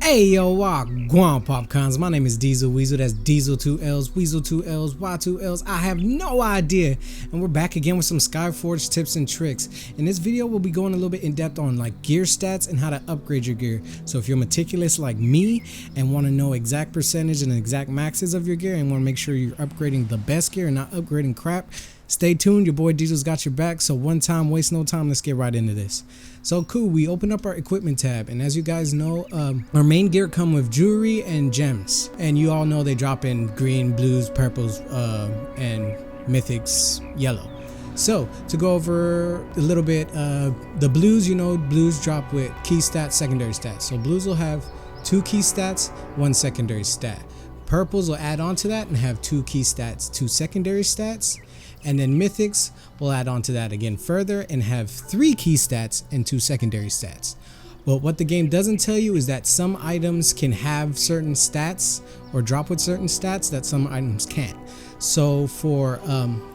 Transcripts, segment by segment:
Hey yo, Guam Popcorns. My name is Diesel Weasel. That's Diesel 2 L's, Weasel 2 L's, Y2 L's. I have no idea. And we're back again with some Skyforge tips and tricks. In this video, we'll be going a little bit in depth on like gear stats and how to upgrade your gear. So if you're meticulous like me and want to know exact percentage and exact maxes of your gear and want to make sure you're upgrading the best gear and not upgrading crap, stay tuned. Your boy Diesel's got your back. So one time, waste no time. Let's get right into this. So cool, we open up our equipment tab, and as you guys know, our main gear come with jewelry and gems, and you all know they drop in green, blues, purples, and mythics yellow. So to go over a little bit, the blues, you know, blues drop with key stats, secondary stats. So blues will have 2 key stats, 1 secondary stat. Purples will add on to that and have 2 key stats, 2 secondary stats. And then mythics will add on to that again further and have 3 key stats and 2 secondary stats. But what the game doesn't tell you is that some items can have certain stats or drop with certain stats that some items can't. So for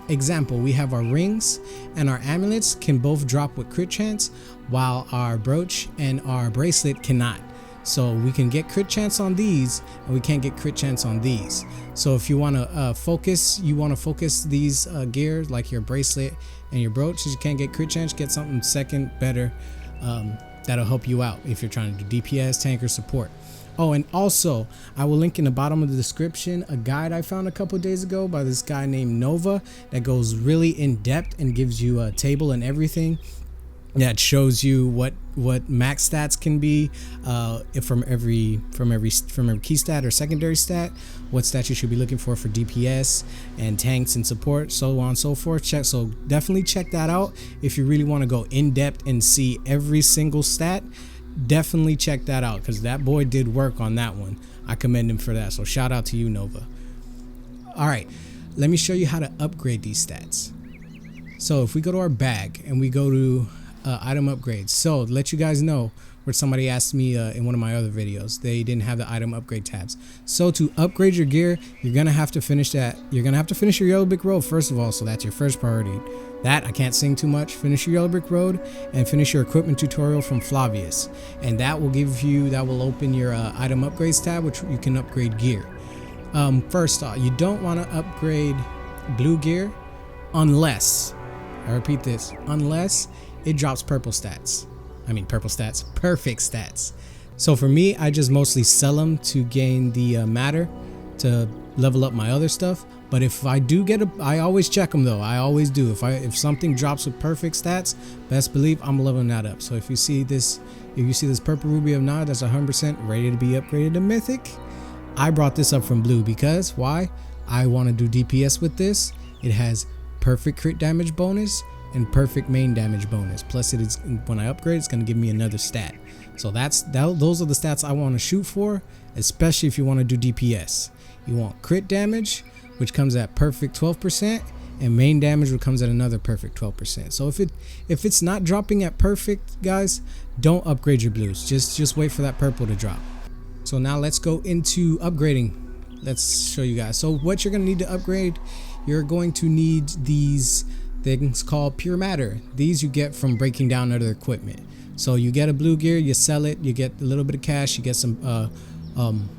example, we have our rings and our amulets can both drop with crit chance, while our brooch and our bracelet cannot. So we can get crit chance on these and we can't get crit chance on these. So if you want to focus these gear like your bracelet and your brooch, you can't get crit chance, get something second better that'll help you out if you're trying to do DPS, tank, or support. Oh, and also I will link in the bottom of the description a guide I found a couple days ago by this guy named Nova that goes really in depth and gives you a table and everything that shows you what max stats can be from every key stat or secondary stat, what stats you should be looking for DPS and tanks and support, so on and so forth. So definitely check that out if you really want to go in depth and see every single stat. Definitely check that out because that boy did work on that one. I commend him for that, so shout out to you, Nova. All right, let me show you how to upgrade these stats. So if we go to our bag and we go to item upgrades, so to let you guys know, where somebody asked me in one of my other videos, they didn't have the item upgrade tabs. So to upgrade your gear, you're gonna have to finish that. You're gonna have to finish your yellow brick road first of all, so that's your first priority. That I can't sing too much. Finish your yellow brick road and finish your equipment tutorial from Flavius, and that will open your item upgrades tab, which you can upgrade gear. First off, you don't want to upgrade blue gear unless, I repeat this, unless it drops perfect stats. So for me, I just mostly sell them to gain the matter to level up my other stuff. But if I do get I always check them though. I always do. If something drops with perfect stats, best believe I'm leveling that up. So if you see this purple ruby of Nod that's 100% ready to be upgraded to mythic, I brought this up from blue because why? I want to do DPS with this. It has perfect crit damage bonus and perfect main damage bonus. Plus it is, when I upgrade, it's going to give me another stat. So those are the stats I want to shoot for, especially if you want to do DPS. You want crit damage, which comes at perfect 12%, and main damage, which comes at another perfect 12%. So if it's not dropping at perfect, guys, don't upgrade your blues. Just wait for that purple to drop. So now let's go into upgrading. Let's show you guys. So what you're going to need to upgrade, you're going to need these things called pure matter. These you get from breaking down other equipment. So you get a blue gear, you sell it, you get a little bit of cash, you get some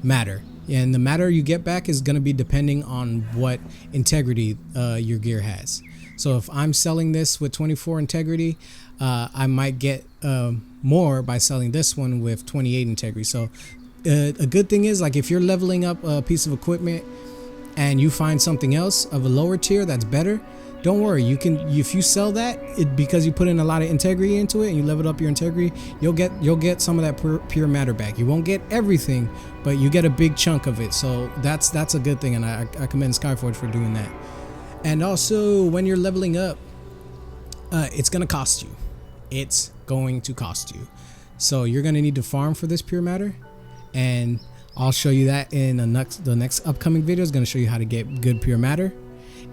matter, and the matter you get back is going to be depending on what integrity your gear has. So if I'm selling this with 24 integrity, I might get more by selling this one with 28 integrity. So a good thing is, like, if you're leveling up a piece of equipment and you find something else of a lower tier that's better, don't worry, you can, if you sell that, because you put in a lot of integrity into it and you leveled up your integrity, you'll get some of that pure matter back. You won't get everything, but you get a big chunk of it. So that's a good thing, and I commend Skyforge for doing that. And also, when you're leveling up, it's gonna cost you. It's going to cost you. So you're gonna need to farm for this pure matter, and I'll show you that in the next upcoming video. Is gonna show you how to get good pure matter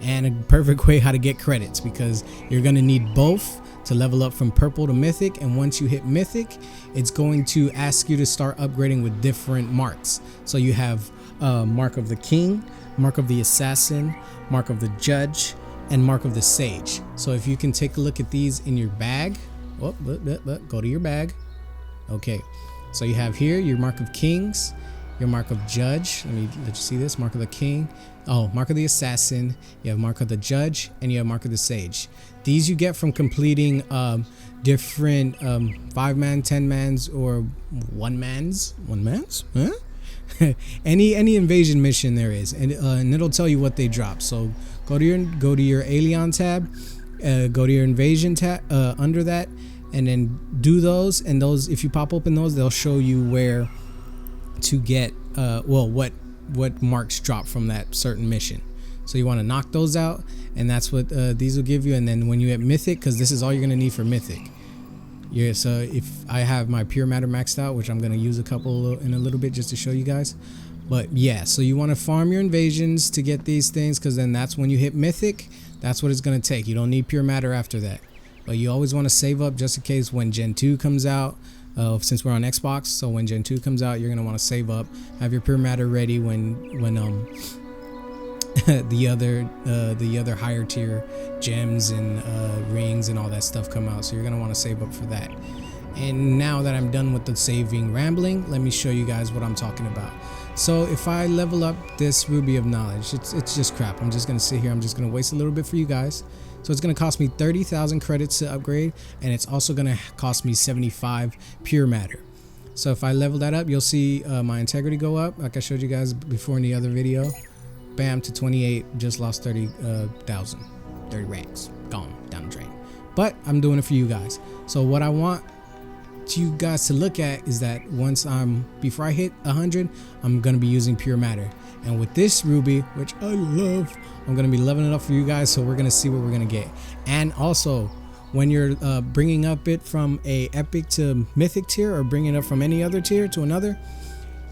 and a perfect way how to get credits, because you're going to need both to level up from purple to mythic. And once you hit mythic, it's going to ask you to start upgrading with different marks. So you have mark of the king, mark of the assassin, mark of the judge, and mark of the sage. So if you can take a look at these in your bag, go to your bag. Okay, So you have here your mark of kings, your mark of judge. Let you see this, mark of the king. Oh, mark of the assassin. You have mark of the judge, and you have mark of the sage. These you get from completing different 5-man, 10-mans, or 1-mans. 1-mans? Huh? any invasion mission there is, and it'll tell you what they drop. So go to your alien tab, go to your invasion tab under that, and then do those. And those, if you pop open those, they'll show you where to get what marks drop from that certain mission. So you want to knock those out, and that's what these will give you. And then when you hit mythic, because this is all you're gonna need for mythic. Yeah, so if I have my pure matter maxed out, which I'm gonna use a couple in a little bit just to show you guys. But yeah, so you want to farm your invasions to get these things, because then that's when you hit mythic. That's what it's gonna take. You don't need pure matter after that, but you always want to save up just in case when Gen 2 comes out. Since we're on Xbox, so when Gen 2 comes out, you're gonna want to save up, have your pure matter ready when the other higher tier gems and rings and all that stuff come out. So you're gonna want to save up for that. And now that I'm done with the saving rambling, let me show you guys what I'm talking about. So if I level up this Ruby of Knowledge, it's just crap. I'm just gonna sit here, I'm just gonna waste a little bit for you guys. So it's gonna cost me 30,000 credits to upgrade, and it's also gonna cost me 75 pure matter. So if I level that up, you'll see my integrity go up, like I showed you guys before in the other video. Bam, to 28, just lost 30,000, 30 ranks, gone down the drain. But I'm doing it for you guys. So what I want you guys to look at is that before I hit 100, I'm gonna be using pure matter. And with this ruby, which I love, I'm gonna be leveling it up for you guys. So we're gonna see what we're gonna get. And also, when you're bringing up it from a epic to mythic tier, or bringing it up from any other tier to another,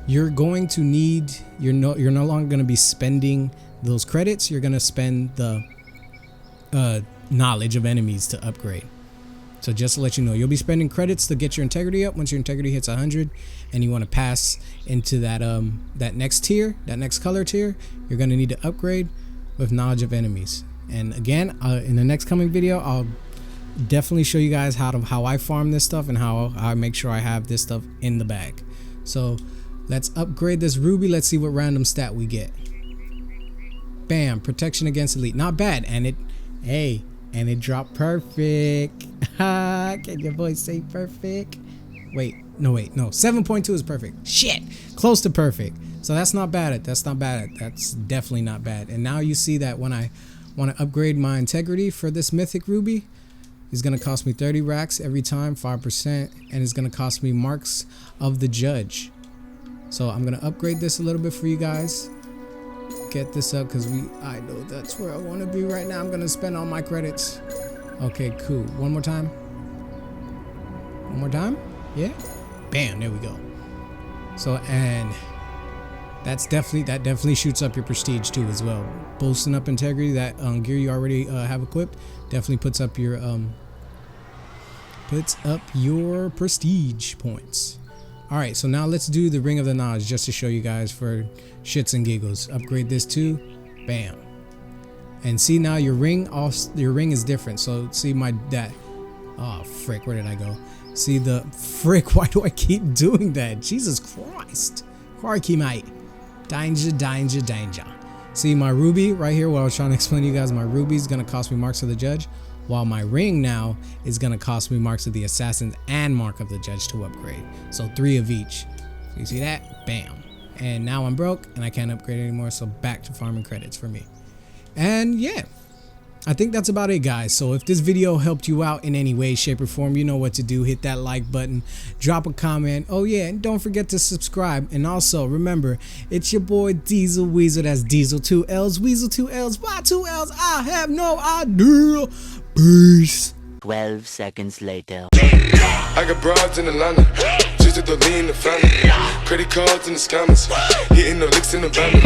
you're going to need, you're no longer going to be spending those credits. You're going to spend the knowledge of enemies to upgrade. So just to let you know, you'll be spending credits to get your integrity up. Once your integrity hits 100 and you want to pass into that that next tier, that next color tier, you're going to need to upgrade with knowledge of enemies. And again, in the next coming video, I'll definitely show you guys how I farm this stuff and how I make sure I have this stuff in the bag. So let's upgrade this ruby. Let's see what random stat we get. Bam, protection against elite, not bad. And it dropped perfect. Can your boy say perfect? Wait, no, 7.2 is perfect. Shit, close to perfect. So that's not bad. That's definitely not bad. And now you see that when I want to upgrade my integrity for this mythic ruby, it's gonna cost me 30 racks every time, 5%, and it's gonna cost me marks of the judge. So I'm gonna upgrade this a little bit for you guys. Get this up, because I know that's where I want to be right now. I'm gonna spend all my credits. Okay, cool. One more time. Yeah. Bam. There we go. So, and that definitely shoots up your prestige too as well. Boosting up integrity. That gear you already have equipped definitely puts up your prestige points. All right, so now let's do the ring of the knowledge just to show you guys for shits and giggles. Upgrade this too. Bam. And see, now your ring is different. So see oh frick, where did I go? See the frick, why do I keep doing that? Jesus Christ. Crikey, mate. Danger. See my ruby right here, what I was trying to explain to you guys, my ruby is gonna cost me marks of the judge, while my ring now is gonna cost me marks of the assassins and mark of the judge to upgrade. So 3 of each. So you see that? Bam. And now I'm broke and I can't upgrade anymore, so back to farming credits for me. And yeah, I think that's about it, guys. So if this video helped you out in any way, shape, or form, you know what to do. Hit that like button, drop a comment. Oh yeah, and don't forget to subscribe. And also remember, it's your boy Diesel Weasel. That's Diesel 2 L's, Weasel 2 L's, why 2 L's? I have no idea. Peace. 12 seconds later. I got broads in Atlanta, just to the lean the family. Credit cards in the scammers, hitting the licks in the van.